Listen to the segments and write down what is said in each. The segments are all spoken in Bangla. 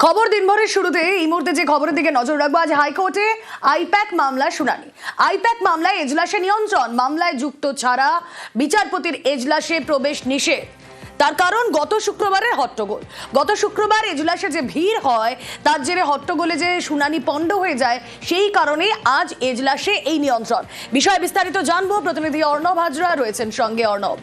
খবর দিনভরের শুরুতে এই মুহূর্তে যে খবরের দিকে নজর রাখবো, আজ হাইকোর্টে আইপ্যাক মামলার শুনানি। আইপ্যাক মামলায় এজলাসে নিয়ন্ত্রণ, মামলায় যুক্ত ছাড়া বিচারপতির এজলাসে প্রবেশ নিষেধ। তার কারণ গত শুক্রবারের হট্টগোল। গত শুক্রবার এজলাসে যে ভিড় হয় তার জেরে হট্টগোলে যে শুনানি পণ্ড হয়ে যায়, সেই কারণে আজ এজলাসে এই নিয়ন্ত্রণ। বিষয়ে বিস্তারিত জানবো, প্রতিনিধি অর্ণব হাজরা রয়েছেন সঙ্গে। অর্ণব,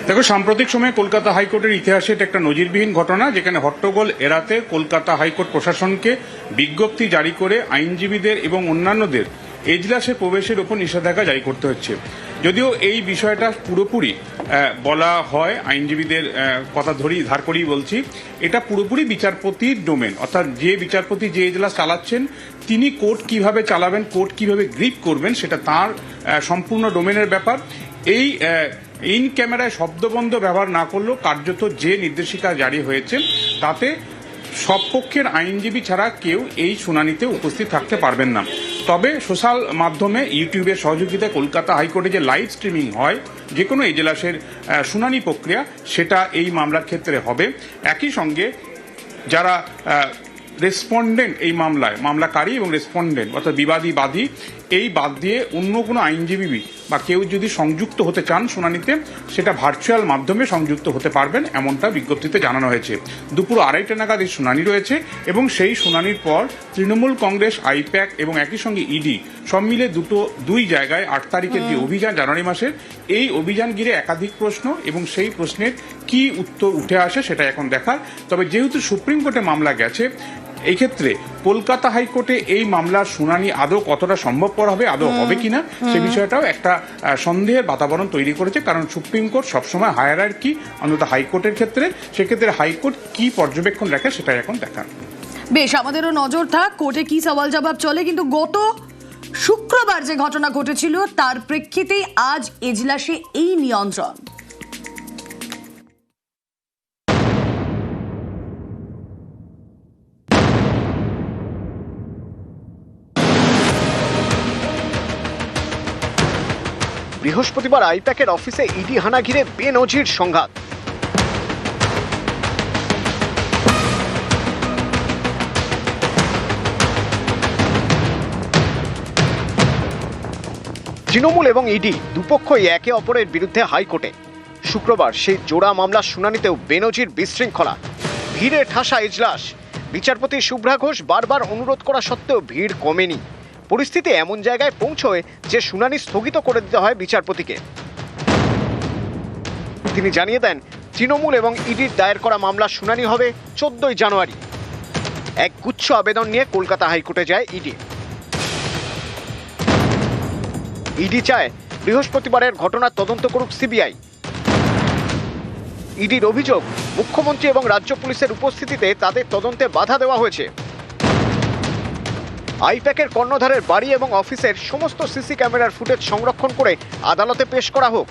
দেখো, সাম্প্রতিক সময়ে কলকাতা হাইকোর্টের ইতিহাসে এটা একটা নজিরবিহীন ঘটনা, যেখানে হট্টগোল এড়াতে কলকাতা হাইকোর্ট প্রশাসনকে বিজ্ঞপ্তি জারি করে আইনজীবীদের এবং অন্যান্যদের এজলাসে প্রবেশের উপর নিষেধাজ্ঞা জারি করতে হচ্ছে। যদিও এই বিষয়টা পুরোপুরি বলা হয়, আইনজীবীদের কথা ধার করেই বলছি, এটা পুরোপুরি বিচারপতির ডোমেন। অর্থাৎ যে বিচারপতি যে এজলাস চালাচ্ছেন তিনি কোর্ট কিভাবে চালাবেন, কোর্ট কিভাবে গ্রিপ করবেন, সেটা তার সম্পূর্ণ ডোমেনের ব্যাপার। এই ইন ক্যামেরায় শব্দবন্ধ ব্যবহার না করলেও কার্যত যে নির্দেশিকা জারি হয়েছে তাতে সব পক্ষের আইনজীবী ছাড়া কেউ এই শুনানিতে উপস্থিত থাকতে পারবেন না। তবে সোশ্যাল মাধ্যমে ইউটিউবের সহযোগিতায় কলকাতা হাইকোর্টে যে লাইভ স্ট্রিমিং হয় যে কোনো এজলাসের শুনানি প্রক্রিয়া, সেটা এই মামলার ক্ষেত্রে হবে। একই সঙ্গে যারা রেসপন্ডেন্ট এই মামলাকারী এবং রেসপন্ডেন্ট অর্থাৎ বিবাদী বাদী, এই বাদ দিয়ে অন্য কোনো আইনজীবী বা কেউ যদি সংযুক্ত হতে চান শুনানিতে, সেটা ভার্চুয়াল মাধ্যমে সংযুক্ত হতে পারবেন, এমনটা বিজ্ঞপ্তিতে জানানো হয়েছে। দুপুর 2:30 নাগাদ এই শুনানি রয়েছে এবং সেই শুনানির পর তৃণমূল কংগ্রেস, আইপ্যাক এবং একই সঙ্গে ইডি সব মিলে দুই জায়গায় 8 তারিখের যে অভিযান জানুয়ারি মাসের, এই অভিযান ঘিরে একাধিক প্রশ্ন এবং সেই প্রশ্নের কি উত্তর উঠে আসে সেটা এখন দেখার। তবে যেহেতু সুপ্রিম কোর্টে মামলা গেছে, এই ক্ষেত্রে কলকাতা হাইকোর্টে এই মামলার শুনানি আদৌ কতটা সম্ভবপর হবে, আদৌ হবে কিনা, সে বিষয়টাও একটা সন্দেহের বাতাবরণ তৈরি করেছে। কারণ সুপ্রিম কোর্ট সবসময় হায়ারার্কি, অন্তত হাইকোর্টের ক্ষেত্রে, সেক্ষেত্রে হাইকোর্ট কি পর্যবেক্ষণ রাখে সেটাই এখন দেখার। বেশ, আমাদেরও নজর থাক কোর্টে কি সওয়াল জবাব চলে। কিন্তু গত শুক্রবার যে ঘটনা ঘটেছিল তার প্রেক্ষিতেই আজ এজলাসে এই নিয়ন্ত্রণ। বৃহস্পতিবার আইপ্যাকের অফিসে ইডি হানা ঘিরে বেনজির সংঘাত। তৃণমূল এবং ইডি দুপক্ষই একে অপরের বিরুদ্ধে হাইকোর্টে। শুক্রবার সেই জোড়া মামলার শুনানিতেও বেনজির বিশৃঙ্খলা, ভিড়ে ঠাসা এজলাস। বিচারপতি শুভ্রা ঘোষ বারবার অনুরোধ করা সত্ত্বেও ভিড় কমেনি। পরিস্থিতি এমন জায়গায় পৌঁছয় যে শুনানি স্থগিত করে দিতে হয় বিচারপতিকে। তিনি জানিয়ে দেন, তৃণমূল এবং ইডির দায়ের করা মামলার শুনানি হবে 14 জানুয়ারি। এক গুচ্ছ আবেদন নিয়ে কলকাতা হাইকোর্টে যায় ইডি। ইডি চায় বৃহস্পতিবারের ঘটনার তদন্ত করুক সিবিআই। ইডির অভিযোগ, মুখ্যমন্ত্রী এবং রাজ্য পুলিশের উপস্থিতিতে তাদের তদন্তে বাধা দেওয়া হয়েছে। আইপ্যাকের কর্ণধারের বাড়ি এবং অফিসের সমস্ত সিসি ক্যামেরার ফুটেজ সংরক্ষণ করে আদালতে পেশ করা হোক।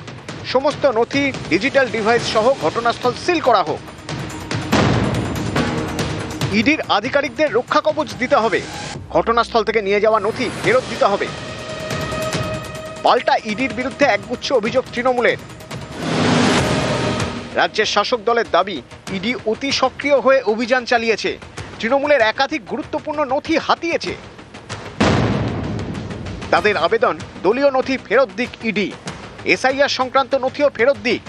সমস্ত নথি, ডিজিটাল ডিভাইস সহ ঘটনাস্থল সিল করা হোক। ইডির আধিকারিকদের রক্ষা কবচ দিতে হবে। ঘটনাস্থল থেকে নিয়ে যাওয়া নথি ফেরত দিতে হবে। পাল্টা ইডির বিরুদ্ধে একগুচ্ছ অভিযোগ তৃণমূলের। রাজ্যের শাসক দলের দাবি, ইডি অতি সক্রিয় হয়ে অভিযান চালিয়েছে, তৃণমূলের একাধিক গুরুত্বপূর্ণ নথি হাতিয়েছে। তাদের আবেদন, দলীয় নথি ফেরত দিক ইডি, এসআইআর সংক্রান্ত নথিও ফেরত দিক।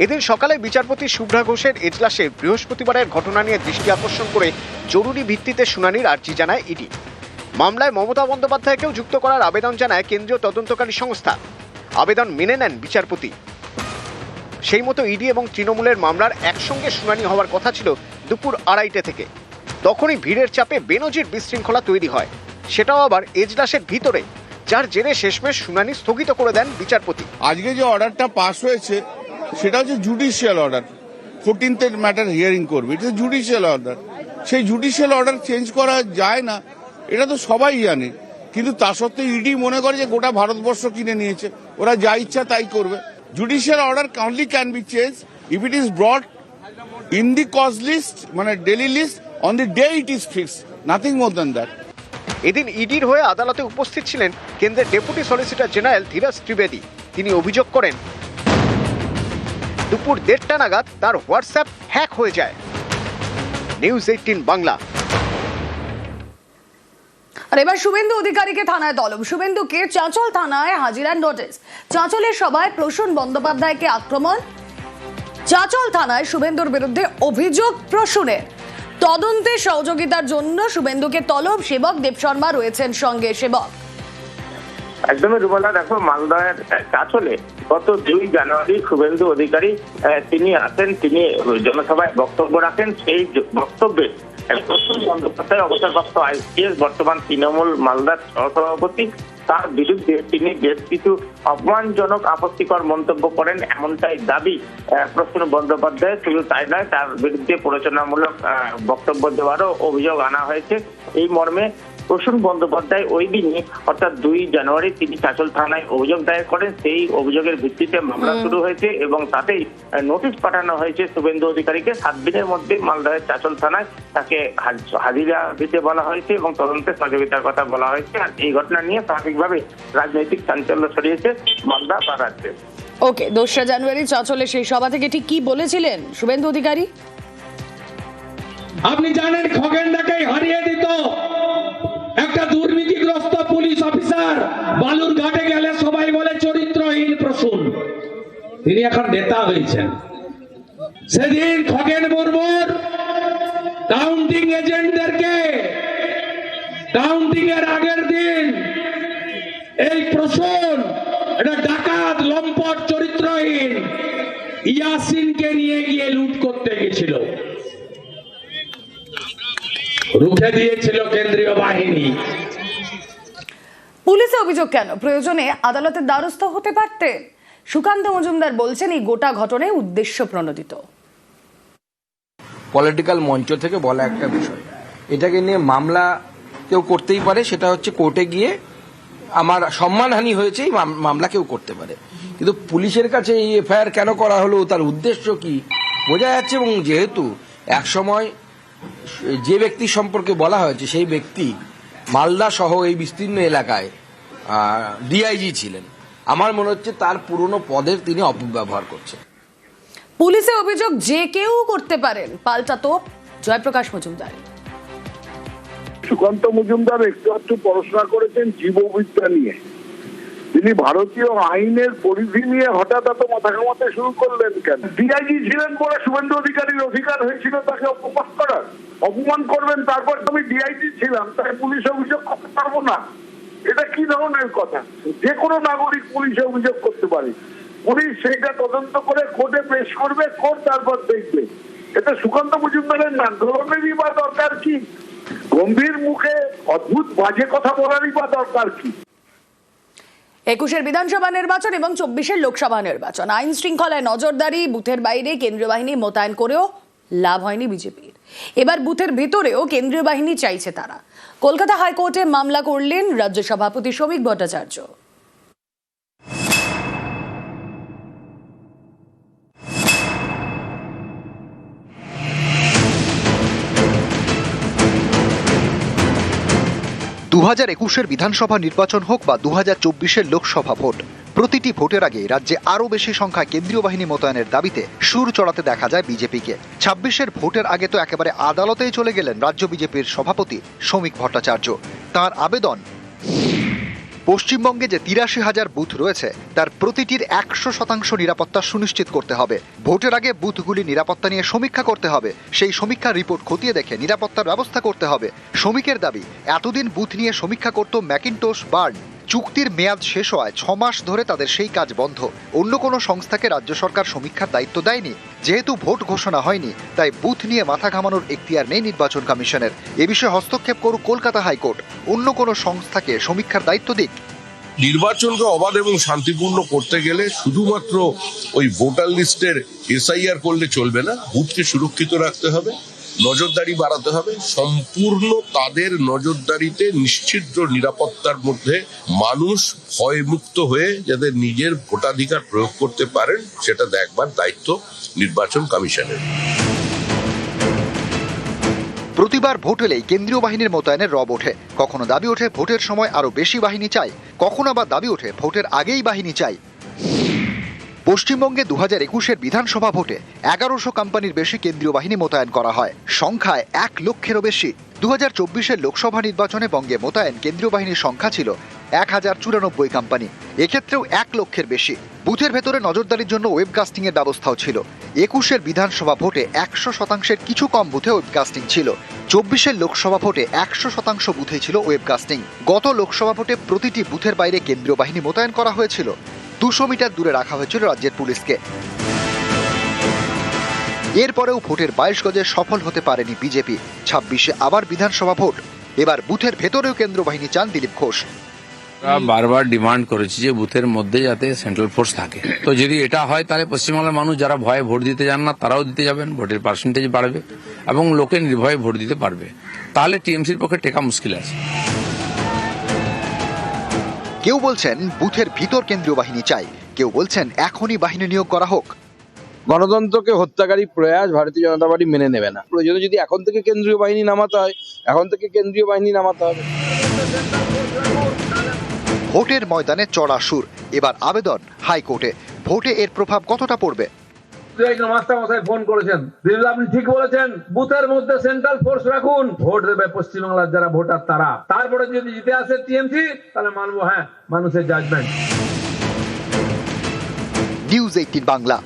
এদিন সকালে বিচারপতি শুভ্রা ঘোষের এজলাসে বৃহস্পতিবারের ঘটনা নিয়ে দৃষ্টি আকর্ষণ করে জরুরি ভিত্তিতে শুনানির আর্জি জানায় ইডি। মামলায় মমতা বন্দ্যোপাধ্যায়কেও যুক্ত করার আবেদন জানায় কেন্দ্রীয় তদন্তকারী সংস্থা। আবেদন মেনে নেন বিচারপতি। সেই মতো ইডি এবং তৃণমূলের মামলার একসঙ্গে শুনানি হওয়ার কথা ছিল দুপুর 2:30 থেকে। তখনই ভিড়ের চাপে বেনজির বিশৃঙ্খলা তৈরি হয়, সেটাও আবার এজলাসের ভিতরে, যার জেরে শেষমেশ শুনানি স্থগিত করে দেন বিচারপতি। আজকে যে অর্ডারটা পাস হয়েছে সেটা হচ্ছে judicial order. 14th matter hearing করবে, এটা জুডিশিয়াল অর্ডার। সেই জুডিশিয়াল অর্ডার চেঞ্জ করা যায় না, এটা তো সবাই জানে। কিন্তু তা সত্ত্বেও ইডি মনে করে যে গোটা ভারতবর্ষ কিনে নিয়েছে, ওরা যা ইচ্ছা তাই করবে। Judicial order only can be changed if it is brought in the cause list, মানে daily list, on the day it is fixed, nothing more than that. এদিন ইডির হয়ে আদালতে উপস্থিত ছিলেন কেন্দ্রের deputy solicitor general Dhiraj Trivedi. তিনি অভিযোগ করেন, দুপুর 1:30 নাগাদ তার হোয়াটসঅ্যাপ হ্যাক হয়ে যায়। নিউজ 18 বাংলা। আর এবার শুভেন্দু অধিকারীকে থানায় তলব। শুভেন্দুকে চাঁচল থানায় হাজিরার নোটিশ। চাঁচলের সভায় প্রসূন বন্দ্যোপাধ্যায়কে আক্রমণ। চাঁচল থানায় শুভেন্দুর বিরুদ্ধে অভিযোগ প্রসূনের। তদন্তে সহযোগিতার জন্য শুভেন্দুকে তলব। সেবক দেব শর্মা রয়েছেন সঙ্গে। সেবক, একদমই রুমালা, দেখো মালদহের চাঁচলে গত 2 জানুয়ারি শুভেন্দু অধিকারী তিনি আসেন, তিনি জনসভায় বক্তব্য রাখেন। সেই বক্তব্যে প্রসূন বন্দ্যোপাধ্যায় অবসরপ্রাপ্ত আইপিএস, বর্তমান তৃণমূল মালদার সহসভাপতি, তার বিরুদ্ধে তিনি বেশ কিছু অপমানজনক আপত্তিকর মন্তব্য করেন, এমনটাই দাবি প্রসূন বন্দ্যোপাধ্যায়। শুধু তাই নয়, তার বিরুদ্ধে প্ররোচনামূলক বক্তব্য দেওয়ারও অভিযোগ আনা হয়েছে। এই মর্মে প্রসূন বন্দ্যোপাধ্যায় ওই দিনই অর্থাৎ 2 জানুয়ারি তিনি চাঁচল থানায় অভিযোগ দায়ের করেন। সেই অভিযোগের ভিত্তিতে মামলা শুরু হয়েছে এবং তাতেই নোটিশ পাঠানো হয়েছে শুভেন্দু অধিকারীকে। 7 দিনের মধ্যে মালদহের চাঁচল থানায় তাকে হাজিরা দিতে বলা হয়েছে এবং তদন্তে সহযোগিতার কথা বলা হয়েছে। আর এই ঘটনা নিয়ে স্বাভাবিকভাবে রাজনৈতিক চাঞ্চল্য ছড়িয়েছে মালদা বা রাজ্যে। ওকে, 2 জানুয়ারি চাঁচলে সেই সভা থেকে ঠিক কি বলেছিলেন শুভেন্দু অধিকারী? আপনি জানেন খগেনদাকে হারিয়ে দিত একটা দুর্নীতিগ্রস্ত পুলিশ অফিসার। বালুর ঘাটে গেলে সবাই বলে চরিত্রহীন প্রসূন। তিনি এখন নেতা হয়েছেন। সেদিন খগেন মুর্মুর কাউন্টিং এজেন্টদেরকে কাউন্টিং এর আগের দিন এই প্রসূন একটা ডাকাত, লম্পট, চরিত্রহীন ইয়াসিনকে নিয়ে গিয়ে লুট করতে গেছিল। রুখে দিয়েছিল কেন্দ্রীয় বাহিনী। পুলিশে অভিযোগ কেন? প্রয়োজনে আদালতের দ্বারস্থ হতে পারতেন। সুকান্ত মজুমদার বলছেন এই গোটা ঘটনায় উদ্দেশ্য প্রণোদিত। পলিটিক্যাল মঞ্চ থেকে বলা একটা বিষয়, এটাকে নিয়ে মামলা কেউ করতেই পারে, সেটা হচ্ছে কোর্টে গিয়ে আমার সম্মানহানি হয়েছে এই মামলা কেউ করতে পারে, কিন্তু পুলিশের কাছে এই এফআইআর কেন করা হলো, তার উদ্দেশ্য কি বোঝা যাচ্ছে। এবং যেহেতু একসময় যে ব্যক্তি সম্পর্কে বলা হয়েছে সেই ব্যক্তি মালদা সহ এই বিস্তীর্ণ এলাকায় ডিআইজি ছিলেন, আমার মনে হচ্ছে তার পুরনো পদের তিনি অপব্যবহার করছেন। পুলিশে অভিযোগ যে কেউ করতে পারেন, পাল্টা তোপ জয়প্রকাশ মজুমদার। সুকান্ত মজুমদার একটু পড়াশোনা করেছেন জীববিদ্যা নিয়ে। তিনি ভারতীয় আইনের পরিধি নিয়ে হঠাৎ এত মাথা ঘামাতে শুরু করলেন কেন? ডিআইজি ছিলেন বলে শুভেন্দু অধিকারীর অধিকার হয়েছিল তাকে অপমান করার। অপমান করবেন, তারপর আমি ডিআইজি ছিলাম তাই পুলিশ অভিযোগ করতে পারবো না? এটা কি ধরনের কথা? যে কোনো নাগরিক পুলিশে অভিযোগ করতে পারে। পুলিশ সেইটা তদন্ত করে কোর্টে পেশ করবে, কোর্ট তারপর দেখবে। এটা সুকান্ত মজুমদারের না ধরনেরই বা দরকার কি? গম্ভীর মুখে অদ্ভুত বাজে কথা বলারই বা দরকার কি? 21 বিধানসভা নির্বাচন এবং 24 লোকসভা নির্বাচন। আইন শৃঙ্খলায় নজরদারি, বুথের বাইরে কেন্দ্রীয় বাহিনী মোতায়েন করেও লাভ হয়নি বিজেপির। এবার বুথের ভেতরেও কেন্দ্রীয় বাহিনী চাইছে তারা। কলকাতা হাইকোর্টে মামলা করলেন রাজ্য সভাপতি শ্রমিক ভট্টাচার্য। দু 2021 বিধানসভা নির্বাচন হোক বা 2024 লোকসভা ভোট, প্রতিটি ভোটের আগে রাজ্যে আরও বেশি সংখ্যায় কেন্দ্রীয় বাহিনী মোতায়েনের দাবিতে সুর চড়াতে দেখা যায় বিজেপিকে। 26 ভোটের আগে তো একেবারে আদালতেই চলে গেলেন রাজ্য বিজেপির সভাপতি শ্রমিক ভট্টাচার্য। তার আবেদন, পশ্চিমবঙ্গে যে 83,000 বুথ রয়েছে তার প্রতিটির 100% নিরাপত্তা সুনিশ্চিত করতে হবে। ভোটের আগে বুথগুলি নিরাপত্তা নিয়ে সমীক্ষা করতে হবে। সেই সমীক্ষার রিপোর্ট খতিয়ে দেখে নিরাপত্তার ব্যবস্থা করতে হবে। শ্রমিকের দাবি, এতদিন বুথ নিয়ে সমীক্ষা করত ম্যাকিনটোশ বার্ন। চুক্তির মেয়াদ শেষ হওয়ায় 6 মাস ধরে তাদের সেই কাজ বন্ধ। অন্য কোনো সংস্থাকে রাজ্য সরকার সমীক্ষার দায়িত্ব দেয়নি। যেহেতু ভোট ঘোষণা হয়নি তাই বুথ নিয়ে মাথা ঘামানোর এখতিয়ার নেই নির্বাচন কমিশনের। এ বিষয়ে হস্তক্ষেপ করুক কলকাতা হাইকোর্ট, অন্য কোনো সংস্থাকে সমীক্ষার দায়িত্ব দিক। নির্বাচনকে অবাধ এবং শান্তিপূর্ণ করতে গেলে শুধুমাত্র ওই ভোটার লিস্টের এসআইআর করলে চলবে না, বুথকে সুরক্ষিত রাখতে হবে, নজরদারি বাড়াতে হবে। সম্পূর্ণ তাদের নজরদারিতে নিশ্চিত নিরাপত্তার মধ্যে মানুষ ভয়মুক্ত হয়ে যাতে নিজের ভোটাধিকার প্রয়োগ করতে পারেন সেটা দেখবার দায়িত্ব নির্বাচন কমিশনের। প্রতিবার ভোট এলেই কেন্দ্রীয় বাহিনীর মোতায়েনের রব ওঠে। কখনো দাবি ওঠে ভোটের সময় আরো বেশি বাহিনী চাই, কখনো আবার দাবি ওঠে ভোটের আগেই বাহিনী চাই। পশ্চিমবঙ্গে 2021-এর বিধানসভা ভোটে 1100 কোম্পানির বেশি কেন্দ্রীয় বাহিনী মোতায়েন করা হয়, সংখ্যায় 1 লক্ষেরও বেশি। 2024-এর লোকসভা নির্বাচনে বঙ্গে মোতায়েন কেন্দ্রীয় বাহিনীর সংখ্যা ছিল 1094 কোম্পানি, এক্ষেত্রেও 1 লক্ষের বেশি। বুথের ভেতরে নজরদারির জন্য ওয়েবকাস্টিং এর ব্যবস্থাও ছিল। 21-এর বিধানসভা ভোটে 100%-এর কিছু কম বুথে ওয়েবকাস্টিং ছিল। 24-এর লোকসভা ভোটে 100% বুথেই ছিল ওয়েবকাস্টিং। গত লোকসভা ভোটে প্রতিটি বুথের বাইরে কেন্দ্রীয় বাহিনী মোতায়েন করা হয়েছিল। 200 মিটার দূরে রাখা হয়েছিল রাজ্যের পুলিশকে। এরপরেও ভোটের 22 গজে সফল হতে পারেনি বিজেপি। 26-এ আবার বিধানসভা ভোট, এবার বুথের ভেতরেও কেন্দ্রীয় বাহিনী চান দিলীপ ঘোষ। বারবার ডিমান্ড করেছি যে বুথের মধ্যে যাতে সেন্ট্রাল ফোর্স থাকে। তো যদি এটা হয় তাহলে পশ্চিমবাংলার মানুষ যারা ভয়ে ভোট দিতে যান না তারাও দিতে যাবেন, ভোটের পার্সেন্টেজ বাড়বে এবং লোকে নির্ভয়ে ভোট দিতে পারবে। তাহলে টিএমসির পক্ষে টেকা মুশকিল আছে। কেউ বলছেন বুথের ভিতর কেন্দ্রীয় বাহিনী চাই, কেউ বলছেন এখনই বাহিনী নিয়োগ করা হোক। গণতন্ত্রকে হত্যাকারী প্রয়াস ভারতীয় জনতা পার্টি মেনে নেবে না। প্রয়োজনে যদি এখন থেকে কেন্দ্রীয় বাহিনী নামাতে হয়, এখন থেকে কেন্দ্রীয় বাহিনী নামাতে হবে। ভোটের ময়দানে চড়া সুর, এবার আবেদন হাইকোর্টে। ভোটে এর প্রভাব কতটা পড়বে? মাস্টার মশাই ফোন করেছেন, আপনি ঠিক বলেছেন, বুথের মধ্যে সেন্ট্রাল ফোর্স রাখুন, ভোট দেবে পশ্চিমবাংলার যারা ভোটার তারা। তারপরে যদি জিতে আসে টিএমসি তাহলে মানবো হ্যাঁ মানুষের জাজমেন্ট। নিউজ 18 বাংলা।